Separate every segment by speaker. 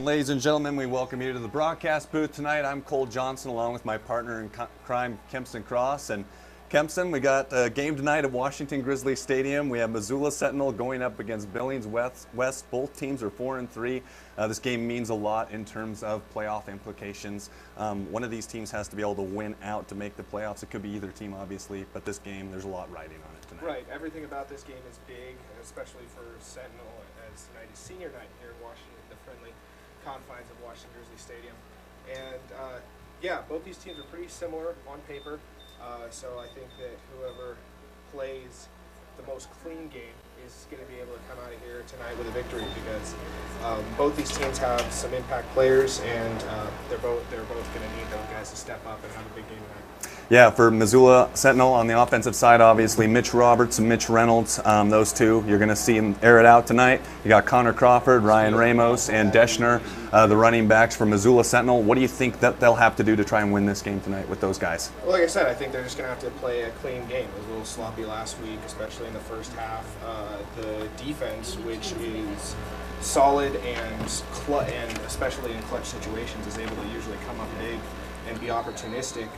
Speaker 1: And ladies and gentlemen, we welcome you to the broadcast booth tonight. I'm Cole Johnson along with my partner in crime, Kempston Cross. And Kempston, we got a game tonight at Washington Grizzly Stadium. We have Missoula Sentinel going up against Billings West. Both teams are 4-3. This game means a lot in terms of playoff implications. One of these teams has to be able to win out to make the playoffs. It could be either team, obviously, but this game, there's a lot riding on it tonight.
Speaker 2: Right. Everything about this game is big, especially for Sentinel, as tonight is senior night here in Washington, the friendly confines of Washington Grizzly Stadium. And yeah, both these teams are pretty similar on paper. So I think that whoever plays the most clean game is going to be able to come out of here tonight with a victory, because both these teams have some impact players, and they're both going to need those guys to step up and have a big game tonight.
Speaker 1: Yeah, for Missoula Sentinel on the offensive side, obviously Mitch Roberts and Mitch Reynolds, those two, you're going to see them air it out tonight. You got Connor Crawford, Ryan Ramos, and Deschner, the running backs for Missoula Sentinel. What do you think that they'll have to do to try and win this game tonight with those guys?
Speaker 2: Well, like I said, I think they're just going to have to play a clean game. It was a little sloppy last week, especially in the first half. The defense, which is solid and especially in clutch situations, is able to usually come up big and be opportunistic.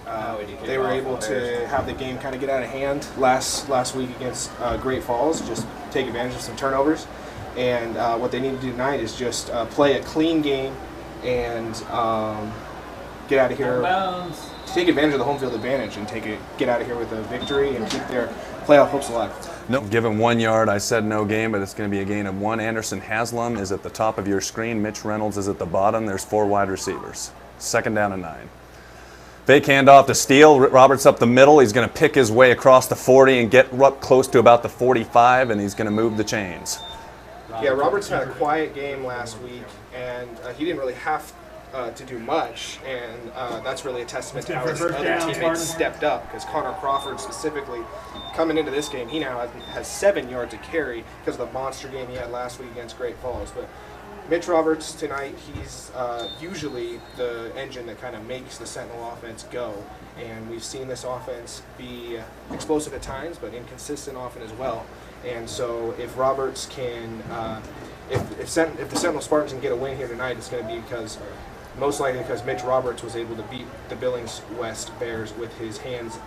Speaker 2: They were able to have the game kind of get out of hand last week against Great Falls, just take advantage of some turnovers. And what they need to do tonight is just play a clean game and get out of here, take advantage of the home field advantage and get out of here with a victory and keep their playoff hopes alive.
Speaker 1: Nope. Given 1 yard, I said no gain, but it's going to be a gain of 1. Anderson Haslam is at the top of your screen. Mitch Reynolds is at the bottom. There's 4 wide receivers. 2nd down and 9. Fake handoff to Steele. Roberts up the middle. He's going to pick his way across the 40 and get up close to about the 45, and he's going to move the chains.
Speaker 2: Yeah, Roberts had a quiet game last week, and he didn't really have to do much, and that's really a testament to how his other teammates stepped up, because Connor Crawford specifically, coming into this game, he now has 7 yards to carry because of the monster game he had last week against Great Falls. But Mitch Roberts tonight, he's usually the engine that kind of makes the Sentinel offense go, and we've seen this offense be explosive at times, but inconsistent often as well. And so if Roberts can, if the Sentinel Spartans can get a win here tonight, it's going to be most likely because Mitch Roberts was able to beat the Billings West Bears with his hands,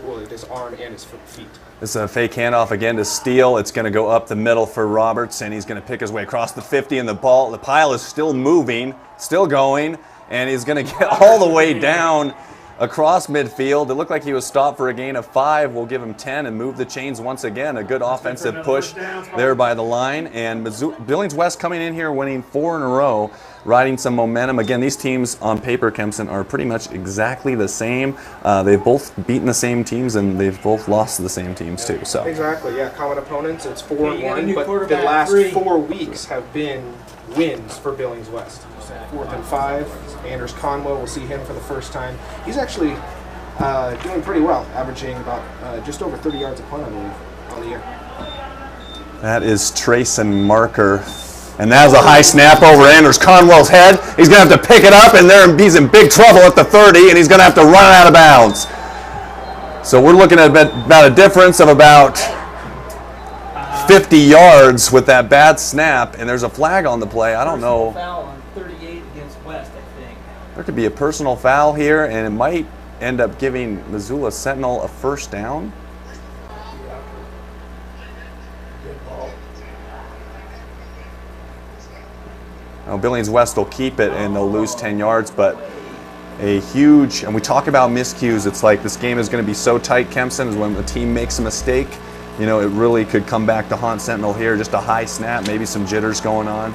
Speaker 2: with his arm and his feet.
Speaker 1: This is a fake handoff again to Steele. It's going to go up the middle for Roberts, and he's going to pick his way across the 50, and the pile is still moving, still going, and he's going to get all the way down across midfield. It looked like he was stopped for a gain of 5. We'll give him 10 and move the chains once again. A good offensive push there by the line. And Billings West coming in here winning 4 in a row, riding some momentum. Again, these teams on paper, Kempson, are pretty much exactly the same. They've both beaten the same teams, and they've both lost to the same teams too. So
Speaker 2: exactly, yeah. Common opponents. It's 4-1, but the last 4 weeks have been wins for Billings West. 4th and 5. Anders Conwell, we'll see him for the first time. He's actually doing pretty well, averaging about just over 30 yards a punt, I believe, on the year.
Speaker 1: That is Trayson Marker. And that was a high snap over Anders Conwell's head. He's going to have to pick it up, and he's in big trouble at the 30, and he's going to have to run it out of bounds. So we're looking at about a difference of about 50 yards with that bad snap, and there's a flag on the play. I don't know.
Speaker 3: Foul on 38 against West, I think.
Speaker 1: There could be a personal foul here, and it might end up giving Missoula Sentinel a 1st down. Now, Billings West will keep it, and they'll lose 10 yards, but a huge, and we talk about miscues. It's like this game is going to be so tight, Kempson, is when the team makes a mistake, you know, it really could come back to haunt Sentinel here. Just a high snap, maybe some jitters going on.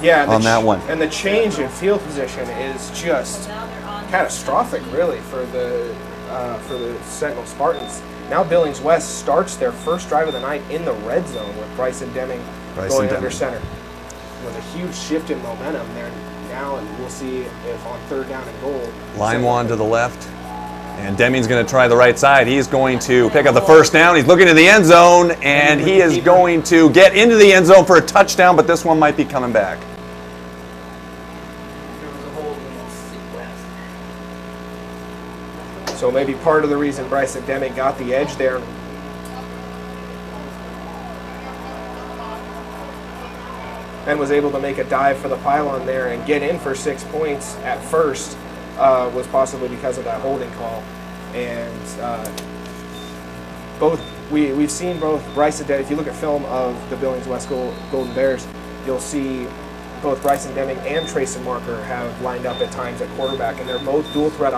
Speaker 2: Yeah,
Speaker 1: on that one.
Speaker 2: And the change in field position is just catastrophic, really, for the Sentinel Spartans. Now Billings West starts their first drive of the night in the red zone with Bryson Deming going under center. With a huge shift in momentum there now, and we'll see if on 3rd down and goal.
Speaker 1: Line to the left, and Deming's going to try the right side. He's going to pick up the 1st down. He's looking to the end zone, and he is going to get into the end zone for a touchdown, but this one might be coming back.
Speaker 2: So maybe part of the reason Bryson Deming got the edge there. and was able to make a dive for the pylon there and get in for 6 points at first, was possibly because of that holding call. And we've seen both Bryce and Deming. If you look at film of the Billings West Golden Bears, you'll see both Bryson Deming and Trayson Marker have lined up at times at quarterback, and they're both dual threat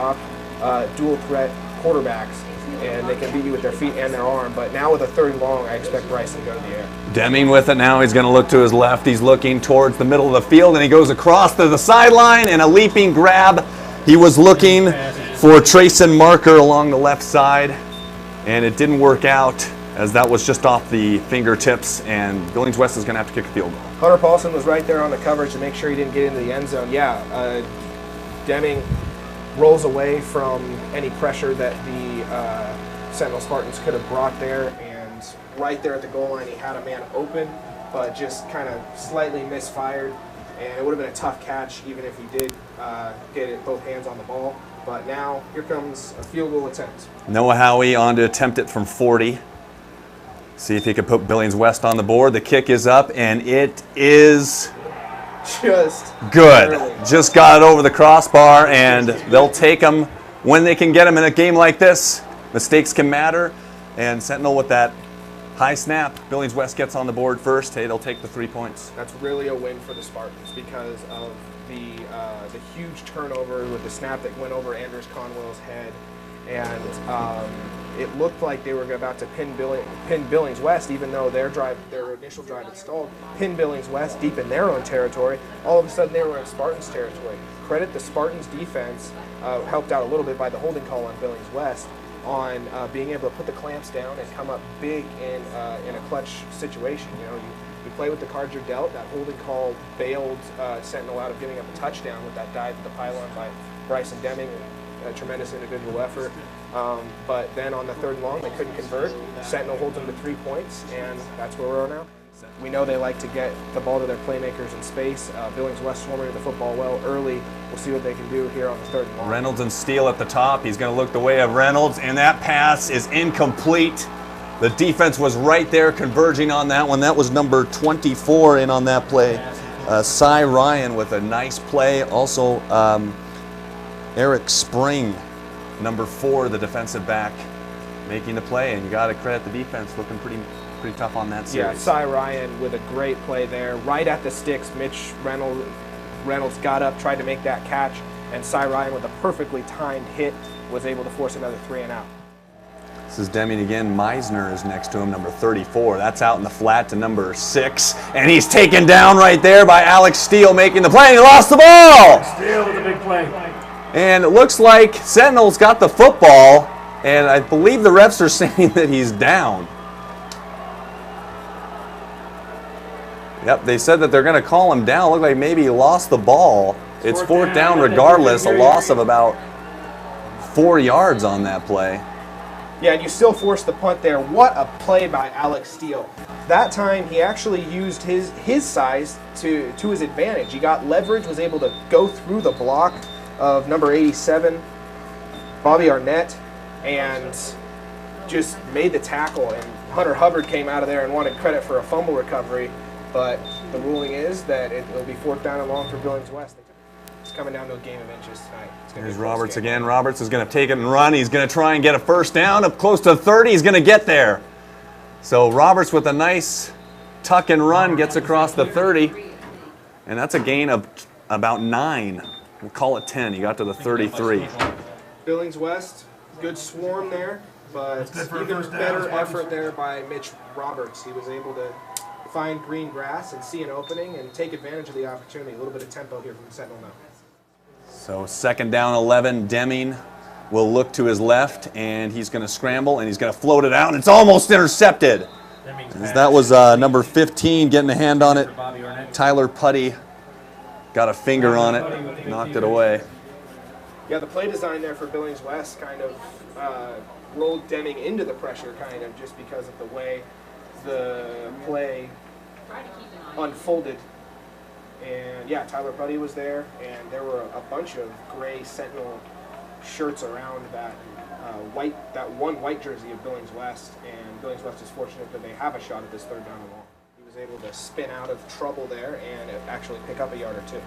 Speaker 2: quarterbacks, and they can beat you with their feet and their arm. But now with a 3rd and long, I expect Bryson to go to the air.
Speaker 1: Deming with it now. He's going to look to his left. He's looking towards the middle of the field, and he goes across to the sideline and a leaping grab. He was looking for Trayson Marker along the left side, and it didn't work out, as that was just off the fingertips, and Billings West is going to have to kick a field goal.
Speaker 2: Hunter Paulson was right there on the coverage to make sure he didn't get into the end zone. Yeah, Deming rolls away from any pressure that the Sentinel Spartans could have brought there, and right there at the goal line he had a man open, but just kind of slightly misfired, and it would have been a tough catch even if he did get it both hands on the ball. But now here comes a field goal attempt. Noah
Speaker 1: Howie on to attempt it from 40. See if he can put Billings West on the board. The kick is up, and it is
Speaker 2: just
Speaker 1: good.
Speaker 2: Barely.
Speaker 1: Just got it over the crossbar, and they'll take them when they can get them in a game like this. Mistakes can matter, and Sentinel with that high snap. Billings West gets on the board first. Hey, they'll take the 3 points.
Speaker 2: That's really a win for the Spartans because of the huge turnover with the snap that went over Andrews Conwell's head, and it looked like they were about to pin Billings West, even though their initial drive had stalled. Pin Billings West deep in their own territory. All of a sudden, they were in Spartans territory. Credit the Spartans defense, helped out a little bit by the holding call on Billings West, on being able to put the clamps down and come up big in a clutch situation. You know, you play with the cards you're dealt. That holding call bailed Sentinel out of giving up a touchdown with that dive to the pylon by Bryson Deming. A tremendous individual effort. But then on the 3rd and long, they couldn't convert. Sentinel holds them to 3 points, and that's where we are now. We know they like to get the ball to their playmakers in space. Billings West swarming the football well early. We'll see what they can do here on the 3rd and long.
Speaker 1: Reynolds and Steele at the top. He's going to look the way of Reynolds, and that pass is incomplete. The defense was right there converging on that one. That was number 24 in on that play. Cy Ryan with a nice play. Also, Eric Spring, number 4, the defensive back, making the play, and you got to credit the defense, looking pretty tough on that series.
Speaker 2: Yeah, Cy Ryan with a great play there, right at the sticks. Mitch Reynolds got up, tried to make that catch, and Cy Ryan with a perfectly timed hit was able to force another 3 and out.
Speaker 1: This is Deming again. Meisner is next to him, number 34. That's out in the flat to number 6, and he's taken down right there by Alex Steele making the play, and he lost the ball!
Speaker 4: Steele with a big play.
Speaker 1: And it looks like Sentinel's got the football, and I believe the refs are saying that he's down. Yep, they said that they're going to call him down. Looked like maybe he lost the ball. It's 4th down regardless, a loss of about 4 yards on that play.
Speaker 2: Yeah, and you still force the punt there. What a play by Alex Steele. That time he actually used his size to his advantage. He got leverage, was able to go through the block of number 87, Bobby Arnett, and just made the tackle. And Hunter Hubbard came out of there and wanted credit for a fumble recovery, but the ruling is that it'll be 4th down and long for Billings West. It's coming down to a game of inches tonight.
Speaker 1: Here's Roberts again. Roberts is going to take it and run. He's going to try and get a 1st down up close to 30. He's going to get there. So Roberts with a nice tuck and run gets across the 30, and that's a gain of about 9. We'll call it 10. He got to the 33.
Speaker 2: Billings West, good swarm there, but even better effort there by Mitch Roberts. He was able to find green grass and see an opening and take advantage of the opportunity. A little bit of tempo here from Sentinel now.
Speaker 1: So 2nd down 11. Deming will look to his left, and he's going to scramble, and he's going to float it out. It's almost intercepted. That was number 15 getting a hand on it. Tyler Putty got a finger on it, knocked it away.
Speaker 2: Yeah, the play design there for Billings West kind of rolled Deming into the pressure, kind of, just because of the way the play unfolded. And yeah, Tyler Putty was there, and there were a bunch of gray Sentinel shirts around that one white jersey of Billings West, and Billings West is fortunate that they have a shot at this 3rd down and long. was able to spin out of trouble there and actually pick up a yard or two.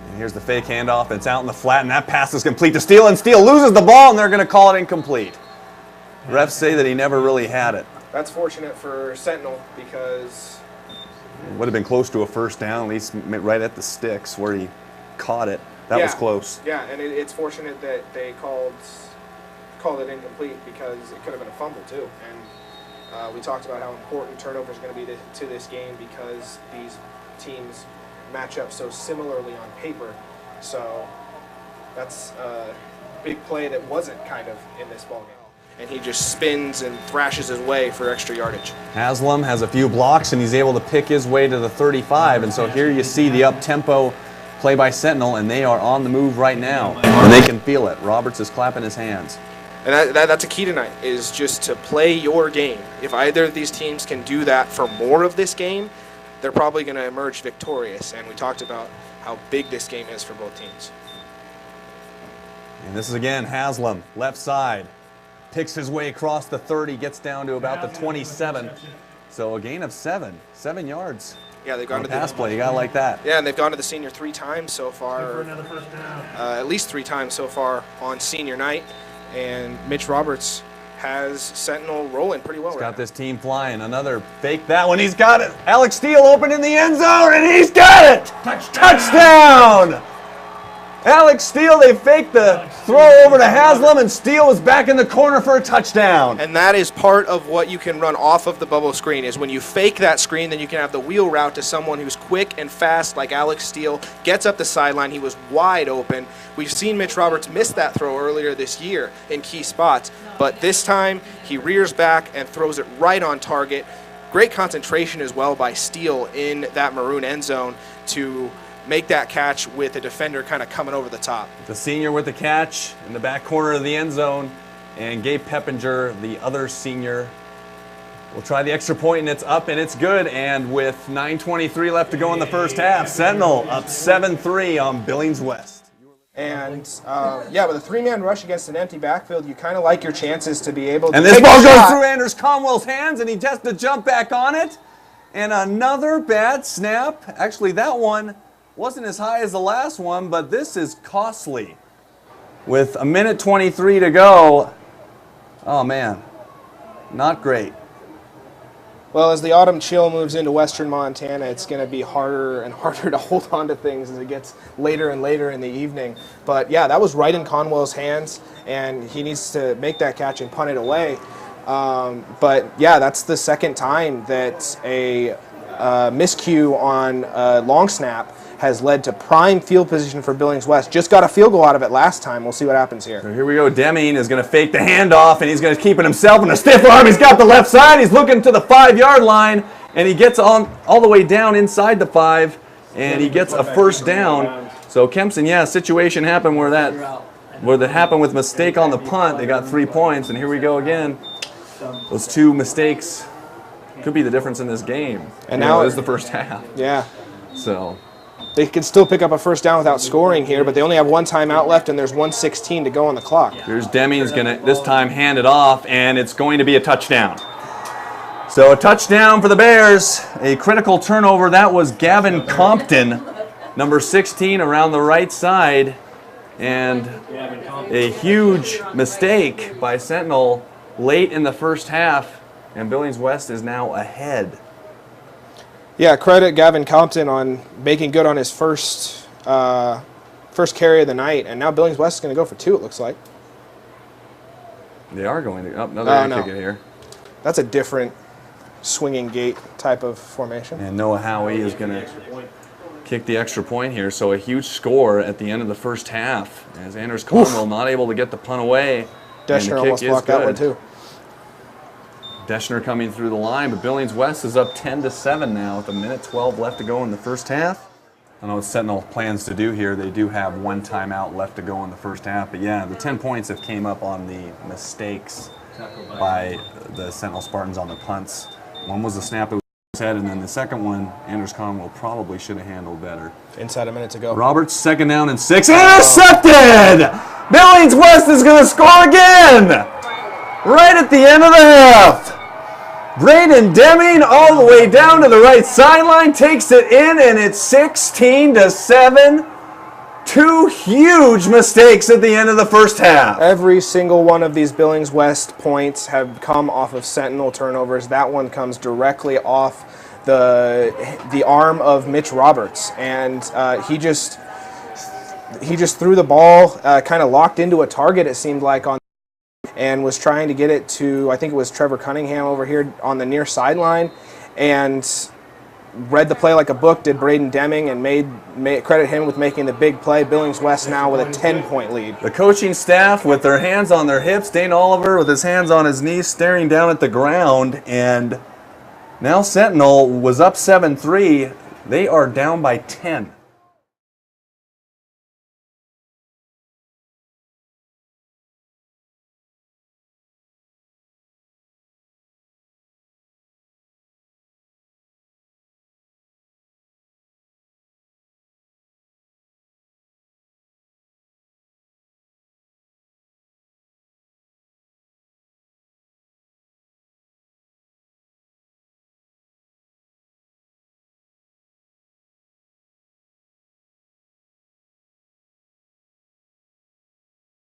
Speaker 1: And here's the fake handoff. It's out in the flat, and that pass is complete to Steele, and Steele loses the ball, and they're going to call it incomplete. Refs say that he never really had it.
Speaker 2: That's fortunate for Sentinel because
Speaker 1: it would have been close to a first down, at least right at the sticks where he caught it. That was close.
Speaker 2: Yeah, and it's fortunate that they called it incomplete because it could have been a fumble too. And we talked about how important turnovers are going to be to this game because these teams match up so similarly on paper. So that's a big play that wasn't kind of in this ballgame. And he just spins and thrashes his way for extra yardage.
Speaker 1: Haslam has a few blocks, and he's able to pick his way to the 35. And so here you see the up-tempo play by Sentinel, and they are on the move right now. And they can feel it. Roberts is clapping his hands.
Speaker 2: And that's a key tonight, is just to play your game. If either of these teams can do that for more of this game, they're probably going to emerge victorious. And we talked about how big this game is for both teams.
Speaker 1: And this is again Haslam, left side. Picks his way across the 30, gets down to about the 27. So a gain of 7 yards.
Speaker 2: Yeah, they've gone to the
Speaker 1: pass play. You got to like that.
Speaker 2: Yeah, and they've gone to the senior 3 times so far. At least 3 times so far on senior night. And Mitch Roberts has Sentinel rolling pretty well.
Speaker 1: He's got this team flying. Another fake that one. He's got it. Alex Steele open in the end zone, and he's got it. Touchdown! Alex Steele, they faked the throw over to Haslam, and Steele was back in the corner for a touchdown.
Speaker 2: And that is part of what you can run off of the bubble screen, is when you fake that screen, then you can have the wheel route to someone who's quick and fast like Alex Steele, gets up the sideline. He was wide open. We've seen Mitch Roberts miss that throw earlier this year in key spots, but this time he rears back and throws it right on target. Great concentration as well by Steele in that maroon end zone to make that catch with a defender kind of coming over the top.
Speaker 1: The senior with the catch in the back corner of the end zone, and Gabe Peppinger, the other senior, will try the extra point, and it's up and it's good. And with 9:23 left to go in the first half, Sentinel up 7-3 on Billings West.
Speaker 2: And yeah, with a 3-man rush against an empty backfield, you kind of like your chances to be able to.
Speaker 1: And this ball goes through Anders Conwell's hands, and he has to jump back on it. And another bad snap. Actually, that one wasn't as high as the last one, but this is costly. With 1:23 to go, oh man, not great.
Speaker 2: Well, as the autumn chill moves into western Montana, it's going to be harder and harder to hold on to things as it gets later and later in the evening. But yeah, that was right in Conwell's hands, and he needs to make that catch and punt it away. But yeah, that's the second time that a miscue on a long snap has led to prime field position for Billings West. Just got a field goal out of it last time. We'll see what happens here.
Speaker 1: So here we go. Deming is going to fake the handoff, and he's going to keep it himself in a stiff arm. He's got the left side. He's looking to the 5-yard line, and he gets on all the way down inside the 5, and he gets a first down. So Kempson, yeah, situation happened where that happened with mistake on the punt. They got 3 points, and here we go again. Those 2 mistakes could be the difference in this game. And now it is the first half.
Speaker 2: Yeah.
Speaker 1: So
Speaker 2: they can still pick up a first down without scoring here, but they only have 1 timeout left, and there's 1:16 to go on the clock.
Speaker 1: Here's Deming's going to this time hand it off, and it's going to be a touchdown. So a touchdown for the Bears. A critical turnover. That was Gavin Compton, number 16, around the right side. And a huge mistake by Sentinel late in the first half, and Billings West is now ahead.
Speaker 2: Yeah, credit Gavin Compton on making good on his first carry of the night, and now Billings West is going to go for 2, it looks like.
Speaker 1: They are going to. Oh, no, they're going to kick it here.
Speaker 2: That's a different swinging gate type of formation.
Speaker 1: And Noah Howie is going to kick the extra point here, so a huge score at the end of the first half, as Anders Conwell not able to get the punt away.
Speaker 2: Deschner almost blocked that one too.
Speaker 1: Deschner coming through the line, but Billings West is up 10-7 now with 1:12 left to go in the first half. I don't know what Sentinel plans to do here. They do have 1 timeout left to go in the first half, but yeah, the 10 points have came up on the mistakes by the Sentinel Spartans on the punts. One was the snap that was head, and then the second one, Anders Conwell probably should have handled better.
Speaker 2: Inside a minute to go.
Speaker 1: Roberts, 2nd down and 6. Intercepted! Billings West is going to score again! Right at the end of the half. Braden Deming all the way down to the right sideline, takes it in, and it's 16-7. 2 huge mistakes at the end of the first half.
Speaker 2: Every single one of these Billings West points have come off of Sentinel turnovers. That one comes directly off the arm of Mitch Roberts, and he just threw the ball kind of locked into a target, it seemed like, on, and was trying to get it to, I think it was Trevor Cunningham over here on the near sideline, and read the play like a book, did Braden Deming, and made credit him with making the big play. Billings West now with a 10-point lead.
Speaker 1: The coaching staff with their hands on their hips, Dane Oliver with his hands on his knees staring down at the ground, and now Sentinel was up 7-3. They are down by 10.